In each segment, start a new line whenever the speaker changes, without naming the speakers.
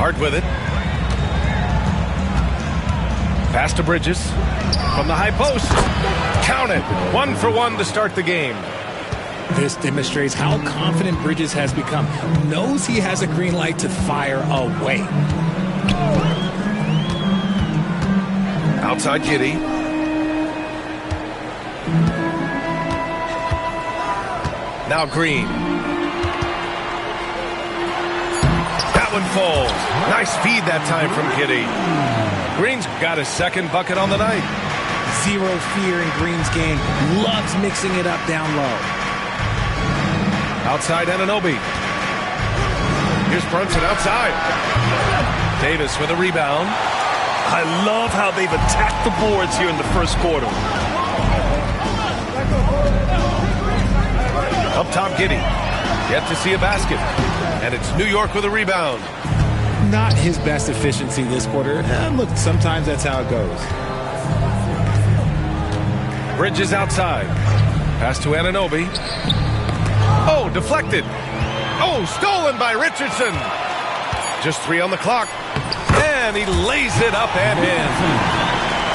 Hart with it. Pass to Bridges. From the high post. Count it. 1 for 1 to start the game.
This demonstrates how confident Bridges has become. Knows he has a green light to fire away.
Outside Giddey. Now Green. That one falls. Nice feed that time from Giddey. Green's got his second bucket on the night.
Zero fear in Green's game. Loves mixing it up down low.
Outside Anunoby. Here's Brunson outside. Davis with a rebound.
I love how they've attacked the boards here in the first quarter.
Up top, Giddey. Yet to see a basket. And it's New York with a rebound.
Not his best efficiency this quarter. Look, sometimes that's how it goes.
Bridges outside. Pass to Anunoby. Oh, deflected. Oh, stolen by Richardson. Just 3 on the clock. And he lays it up and in.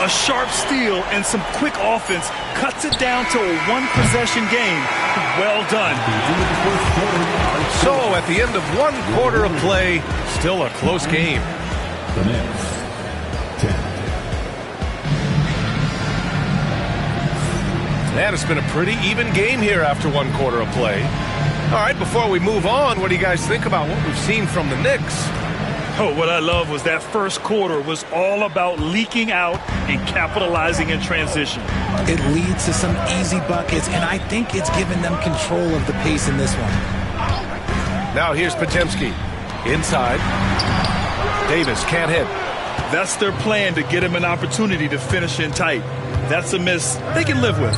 A sharp steal and some quick offense cuts it down to a one-possession game. Well done.
So at the end of 1 quarter of play, still a close game.
The Knicks, 10.
And it's been a pretty even game here after 1 quarter of play. All right, before we move on, what do you guys think about what we've seen from the Knicks?
Oh, what I love was that first quarter was all about leaking out and capitalizing in transition.
It leads to some easy buckets, and I think it's given them control of the pace in this one.
Now here's Podziemski. Inside. Davis can't hit.
That's their plan, to get him an opportunity to finish in tight. That's a miss they can live with.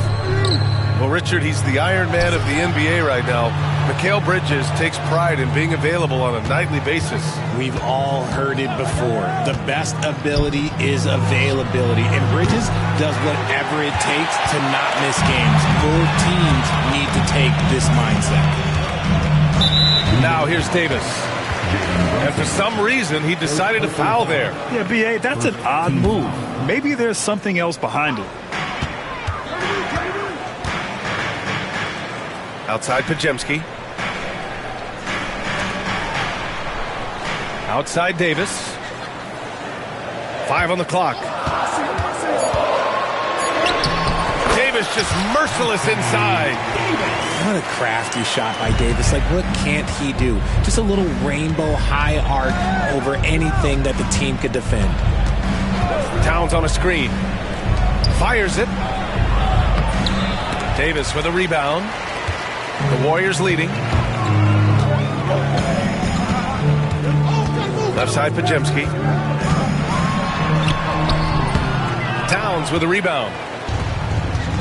Well, Richard, he's the Iron Man of the NBA right now. Mikal Bridges takes pride in being available on a nightly basis.
We've all heard it before. The best ability is availability, and Bridges does whatever it takes to not miss games. Both teams need to take this mindset.
Now here's Davis. And for some reason, he decided to foul there.
Yeah, B.A., that's an odd move. Maybe there's something else behind it.
Outside Podziemski. Outside Davis. 5 on the clock. Davis just merciless inside.
What a crafty shot by Davis. Like, what can't he do? Just a little rainbow high arc over anything that the team could defend.
Towns on a screen. Fires it. Davis with a rebound. The Warriors leading. Left side Podziemski. Towns with a rebound.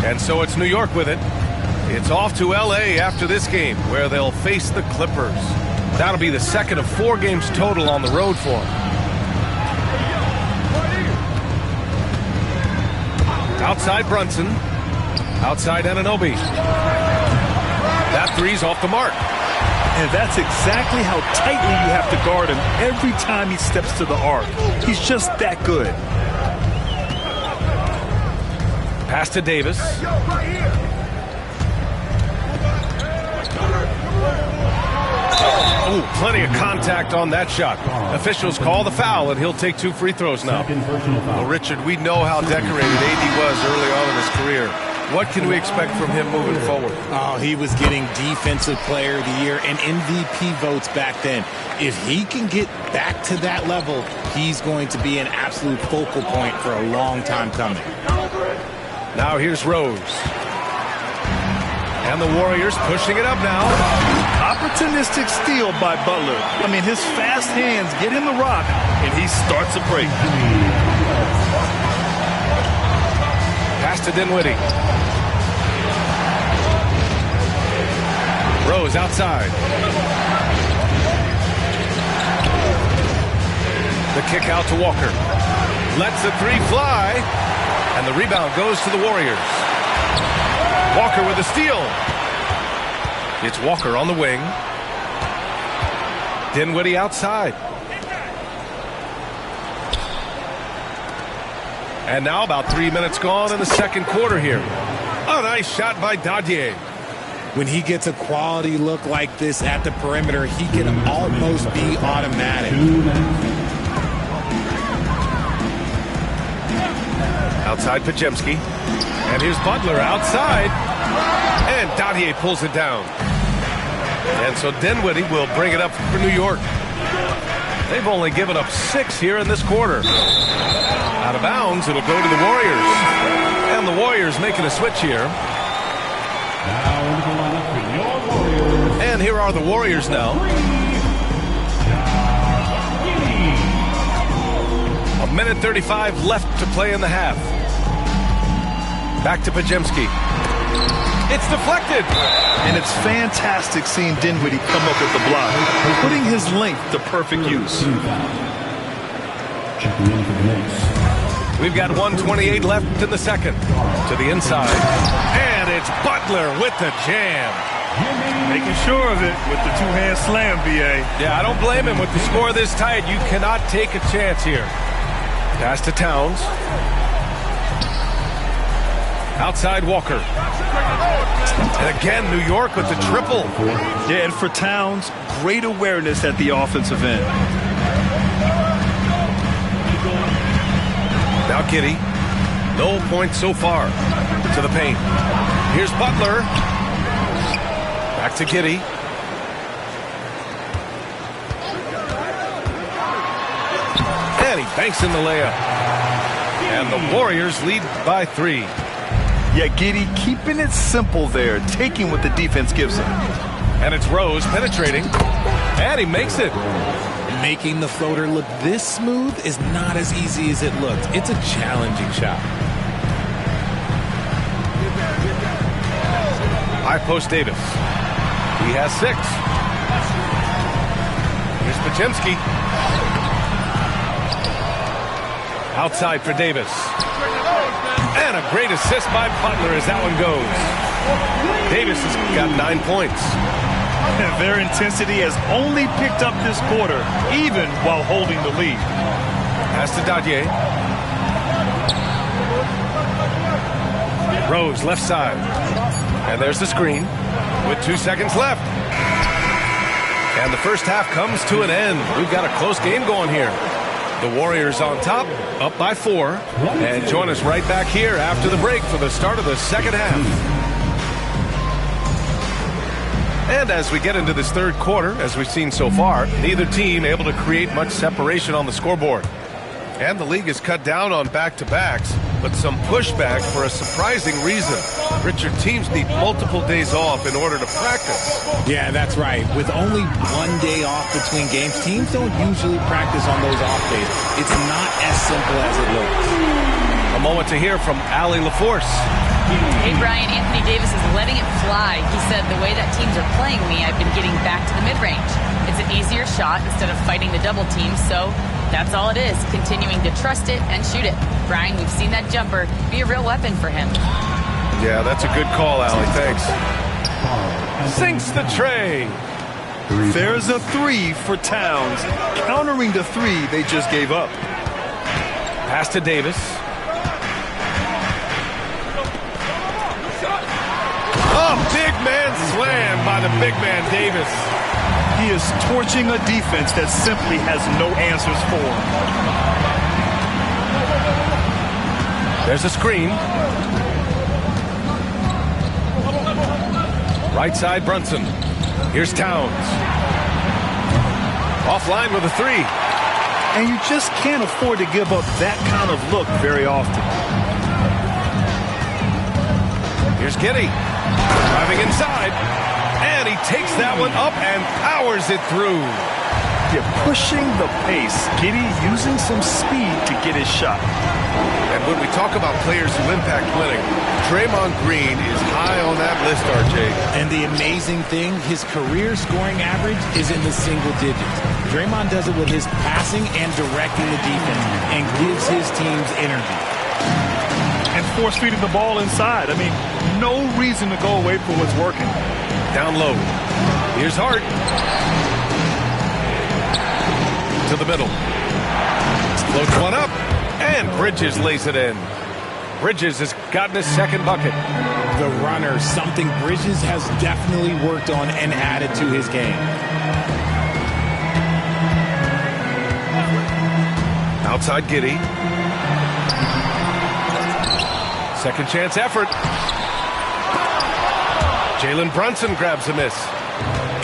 And so it's New York with it. It's off to L.A. after this game, where they'll face the Clippers. That'll be the second of 4 games total on the road for them. Outside Brunson. Outside Anunoby. That three's off the mark.
And that's exactly how tightly you have to guard him every time he steps to the arc. He's just that good.
Pass to Davis. Oh, plenty of contact on that shot. Officials call the foul, and he'll take 2 free throws now. Well, Richard, we know how decorated AD was early on in his career. What can we expect from him moving forward?
Oh, he was getting Defensive Player of the Year and MVP votes back then. If he can get back to that level, he's going to be an absolute focal point for a long time coming.
Now here's Rose. And the Warriors pushing it up now.
Opportunistic steal by Butler. I mean, his fast hands get him the rock, and he starts a break.
Pass to Dinwiddie. Rose outside. The kick out to Walker. Lets the 3 fly. And the rebound goes to the Warriors. Walker with a steal. It's Walker on the wing. Dinwiddie outside. And now about 3 minutes gone in the second quarter here. A nice shot by Dadier.
When he gets a quality look like this at the perimeter, he can almost be automatic.
Outside Podziemski. And here's Butler outside. And Dadier pulls it down. And so Dinwiddie will bring it up for New York. They've only given up 6 here in this quarter. Out of bounds, it'll go to the Warriors. And the Warriors making a switch here. And here are the Warriors now. A minute 35 left to play in the half. Back to Podziemski. It's deflected.
And it's fantastic seeing Dinwiddie come up with the block, putting his length to perfect use.
We've got 1:28 left in the second. To the inside. And it's Butler with the jam.
Making sure of it with the two-hand slam, B.A.
Yeah, I don't blame him with the score this tight. You cannot take a chance here. Pass to Towns. Outside Walker. And again, New York with the triple.
Yeah, and for Towns, great awareness at the offensive end.
Now Giddey. No points so far. To the paint. Here's Butler. Back to Giddey. And he banks in the layup. And the Warriors lead by 3.
Yeah, Giddey keeping it simple there, taking what the defense gives him.
And it's Rose penetrating. And he makes it.
Making the floater look this smooth is not as easy as it looked. It's a challenging shot.
High post Davis. He has 6. Here's Podziemski. Outside for Davis. And a great assist by Butler as that one goes. Davis has got 9 points.
And their intensity has only picked up this quarter, even while holding the lead.
Pass to Dadier. Rose left side. And there's the screen with 2 seconds left. And the first half comes to an end. We've got a close game going here. The Warriors on top, up by 4. And join us right back here after the break for the start of the second half. And as we get into this third quarter, as we've seen so far, neither team able to create much separation on the scoreboard. And the league has cut down on back-to-backs, but some pushback for a surprising reason. Richard, teams need multiple days off in order to practice.
Yeah, that's right. With only 1 day off between games, teams don't usually practice on those off days. It's not as simple as it looks.
A moment to hear from Allie LaForce.
Hey, Brian, Anthony Davis is letting it fly. He said, the way that teams are playing me, I've been getting back to the mid-range. It's an easier shot instead of fighting the double team, so that's all it is, continuing to trust it and shoot it. Brian, we've seen that jumper be a real weapon for him.
Yeah, that's a good call, Allie. Thanks. Sinks the tray.
There's a 3 for Towns, countering the 3 they just gave up.
Pass to Davis. Oh, big man slam by the big man Davis.
He is torching a defense that simply has no answers for him.
There's a screen. Right side, Brunson. Here's Towns. Offline with a 3.
And you just can't afford to give up that kind of look very often.
Here's Giddey. Driving inside. And he takes that one up and powers it through.
You're pushing the pace. Giddey using some speed to get his shot.
And when we talk about players who impact winning, Draymond Green is high on that list, RJ.
And the amazing thing, his career scoring average is in the single digits. Draymond does it with his passing and directing the defense and gives his teams energy.
And force-feeding the ball inside. I mean, no reason to go away from what's working.
Down low. Here's Hart. To the middle. Floats one up. And Bridges lays it in. Bridges has gotten his second bucket.
The runner, something Bridges has definitely worked on and added to his game.
Outside Giddey. Second chance effort. Jalen Brunson grabs a miss.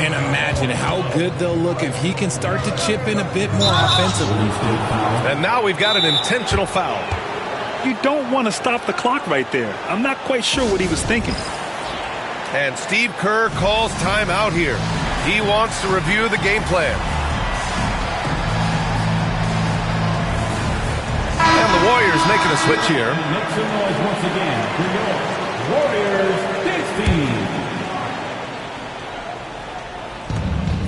And imagine how good they'll look if he can start to chip in a bit more offensively.
And now we've got an intentional foul.
You don't want to stop the clock right there. I'm not quite sure what he was thinking.
And Steve Kerr calls timeout here. He wants to review the game plan. And the Warriors making a switch here.
Make some noise once again for your Warriors dance team.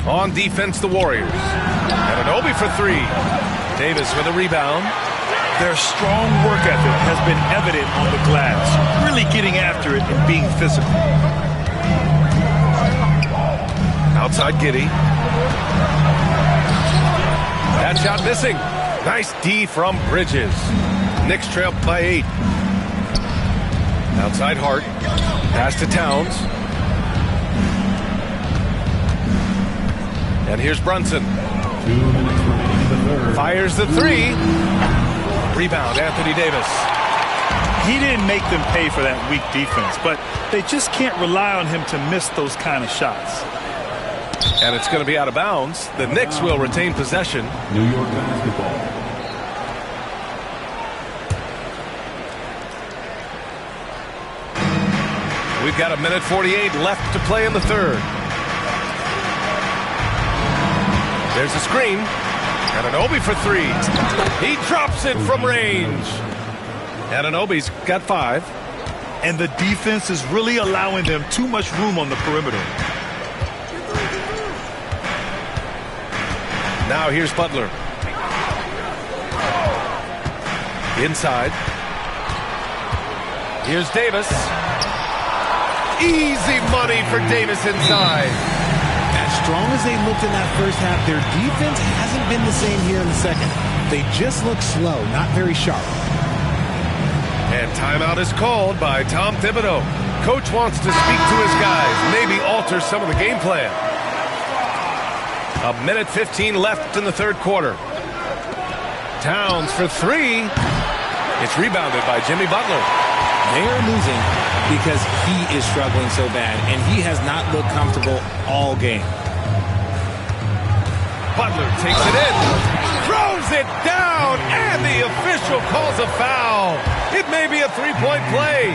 On defense, the Warriors. Anunoby for three. Davis with a rebound.
Their strong work ethic has been evident on the glass, really getting after it and being physical.
Outside Giddey. That shot missing. Nice D from Bridges. Knicks trail by 8. Outside Hart. Pass to Towns. And here's Brunson.
2 minutes remaining in the third.
Fires the three. Rebound, Anthony Davis.
He didn't make them pay for that weak defense, but they just can't rely on him to miss those kind of shots.
And it's going to be out of bounds. The Knicks will retain possession.
New York basketball.
We've got 1:48 left to play in the third. There's a screen. Anunoby for three. He drops it from range. Anunoby's got 5.
And the defense is really allowing them too much room on the perimeter.
Now here's Butler. Inside. Here's Davis. Easy money for Davis inside.
As strong as they looked in that first half, their defense hasn't been the same here in the second. They just look slow, not very sharp.
And timeout is called by Tom Thibodeau. Coach wants to speak to his guys, maybe alter some of the game plan. 1:15 left in the third quarter. Towns for three. It's rebounded by Jimmy Butler.
They are losing because he is struggling so bad, and he has not looked comfortable all game.
Butler takes it in, throws it down, and the official calls a foul. It may be a three-point play.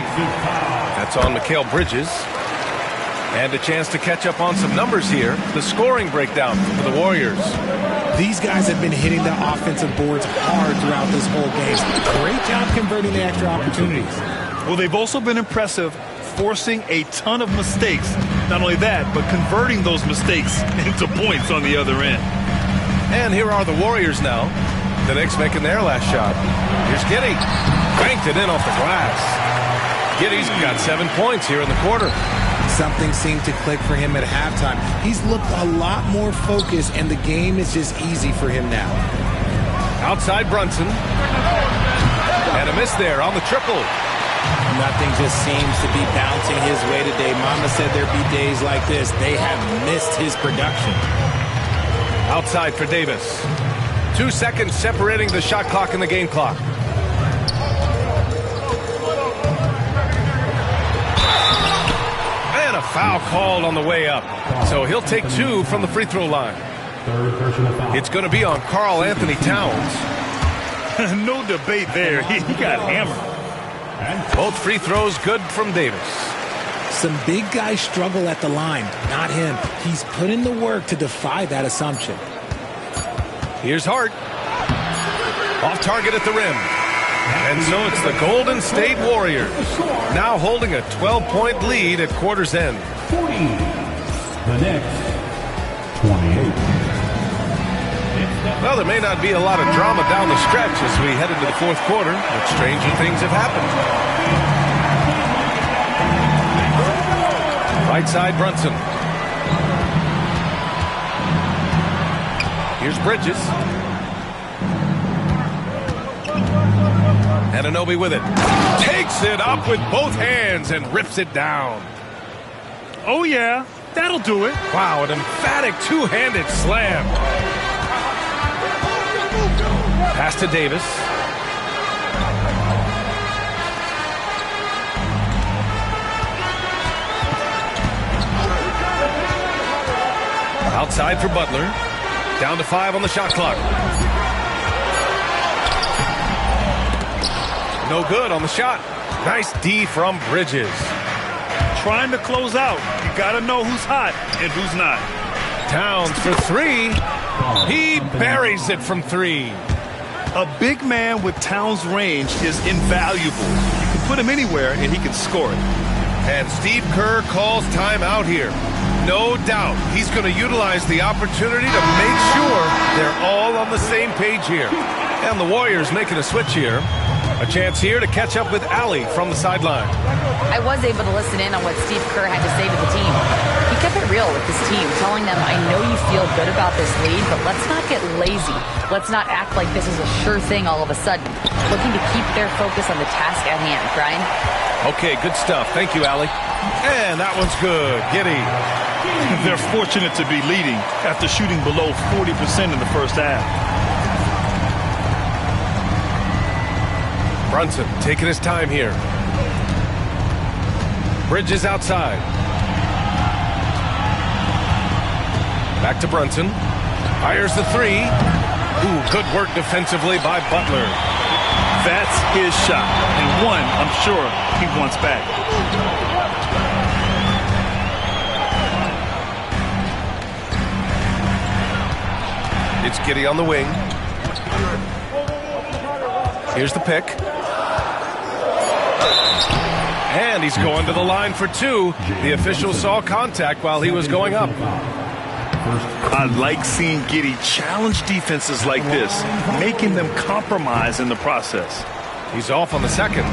That's on Mikal Bridges. And a chance to catch up on some numbers here. The scoring breakdown for the Warriors.
These guys have been hitting the offensive boards hard throughout this whole game. Great job converting the extra opportunities.
Well, they've also been impressive, forcing a ton of mistakes. Not only that, but converting those mistakes into points on the other end.
And here are the Warriors now. The Knicks making their last shot. Here's Giddey. Banked it in off the glass. Giddey's got 7 points here in the quarter.
Something seemed to click for him at halftime. He's looked a lot more focused, and the game is just easy for him now.
Outside Brunson. And a miss there on the triple.
Nothing just seems to be bouncing his way today. Mama said there'd be days like this. They have missed his production.
Outside for Davis. 2 seconds separating the shot clock and the game clock. And a foul called on the way up. So he'll take 2 from the free throw line.
Third personal foul.
It's going to be on Karl Anthony Towns.
No debate there. He got hammered.
Both free throws good from Davis.
Some big guys struggle at the line, not him. He's put in the work to defy that assumption.
Here's Hart. Off target at the rim. And so it's the Golden State Warriors, now holding a 12-point lead at quarter's end.
40. The Knicks, 28.
Well, there may not be a lot of drama down the stretch as we head into the fourth quarter, but stranger things have happened. Right side, Brunson. Here's Bridges. Anunoby with it. Takes it up with both hands and rips it down.
Oh, yeah. That'll do it.
Wow, an emphatic two-handed slam. Pass to Davis. Outside for Butler. Down to 5 on the shot clock. No good on the shot. Nice D from Bridges.
Trying to close out. You got to know who's hot and who's not.
Towns for 3. He buries it from 3.
A big man with Towns' range is invaluable. You can put him anywhere and he can score it.
And Steve Kerr calls timeout here. No doubt he's going to utilize the opportunity to make sure they're all on the same page here. And the Warriors making a switch here. A chance here to catch up with Allie from the sideline.
I was able to listen in on what Steve Kerr had to say to the team. He kept it real with his team, telling them, I know you feel good about this lead, but let's not get lazy. Let's not act like this is a sure thing all of a sudden. Looking to keep their focus on the task at hand. Brian?
Okay, good stuff. Thank you, Allie. And that one's good. Giddey.
They're fortunate to be leading after shooting below 40% in the first half.
Brunson taking his time here. Bridges outside. Back to Brunson. Fires the 3. Ooh, good work defensively by Butler.
That's his shot. And one, I'm sure, he wants back.
It's Giddey on the wing. Here's the pick. And he's going to the line for 2. The official saw contact while he was going up.
I like seeing Giddey challenge defenses like this, making them compromise in the process.
He's off on the second.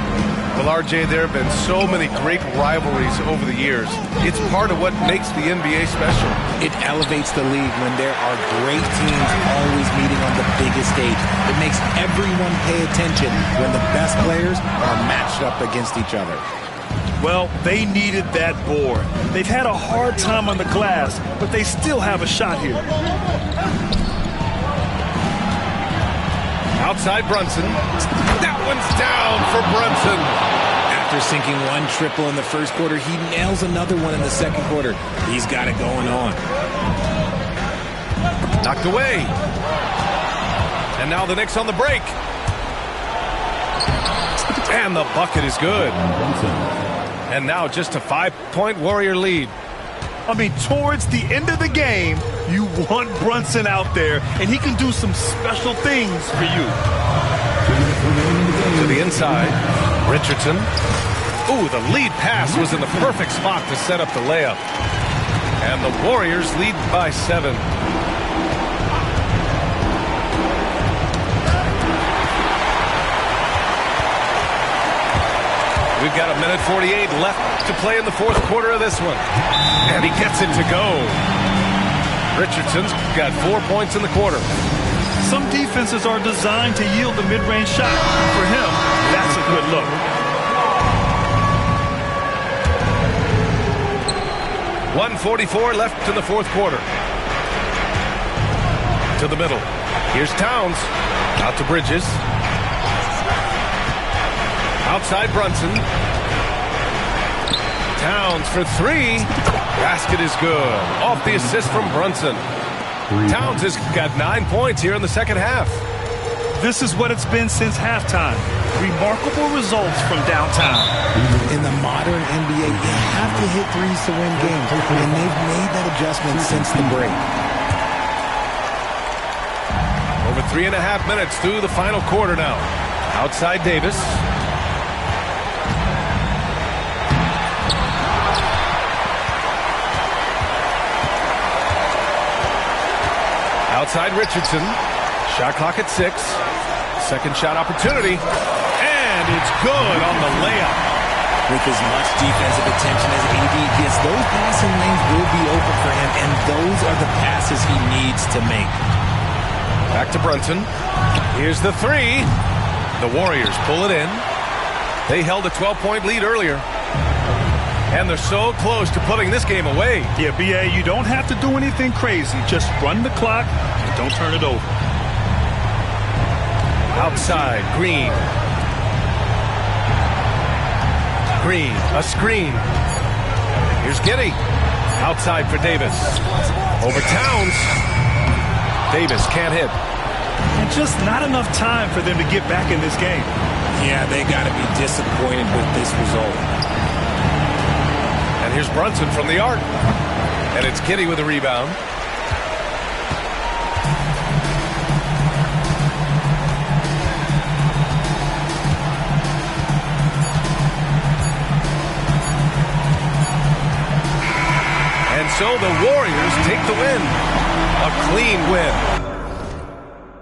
Well, RJ, there have been so many great rivalries over the years. It's part of what makes the NBA special.
It elevates the league when there are great teams always meeting on the biggest stage. It makes everyone pay attention when the best players are matched up against each other.
Well, they needed that board. They've had a hard time on the glass, but they still have a shot here.
Outside Brunson. That one's down for Brunson.
After sinking one triple in the first quarter, he nails another one in the second quarter. He's got it going on.
Knocked away. And now the Knicks on the break. And the bucket is good. And now just a 5-point Warrior lead.
I mean, towards the end of the game, you want Brunson out there, and he can do some special things for you.
To the inside, Richardson. Ooh, the lead pass was in the perfect spot to set up the layup. And the Warriors lead by 7. We've got 1:48 left to play in the fourth quarter of this one. And he gets it to go. Richardson's got 4 points in the quarter.
Some defenses are designed to yield the mid-range shot. For him, that's a good look.
.144 left in the fourth quarter. To the middle. Here's Towns. Out to Bridges. Outside Brunson. Towns for 3. Basket is good. Off the assist from Brunson. Towns has got 9 points here in the second half.
This is what it's been since halftime. Remarkable results from downtown.
In the modern NBA, you have to hit threes to win games, and they've made that adjustment since the break.
Over 3.5 minutes through the final quarter now. Outside Davis. Outside Richardson. Shot clock at 6. Second shot opportunity. And it's good on the layup.
With as much defensive attention as AD gets, those passing lanes will be open for him, and those are the passes he needs to make.
Back to Brunson. Here's the 3. The Warriors pull it in. They held a 12-point lead earlier. And they're so close to putting this game away.
Yeah, B.A., you don't have to do anything crazy. Just run the clock and don't turn it over.
Outside, Green. Green, a screen. Here's Giddey. Outside for Davis. Over Towns. Davis can't hit.
And just not enough time for them to get back in this game.
Yeah, they got to be disappointed with this result.
And here's Brunson from the arc. And it's Giddey with a rebound. And so the Warriors take the win. A clean win.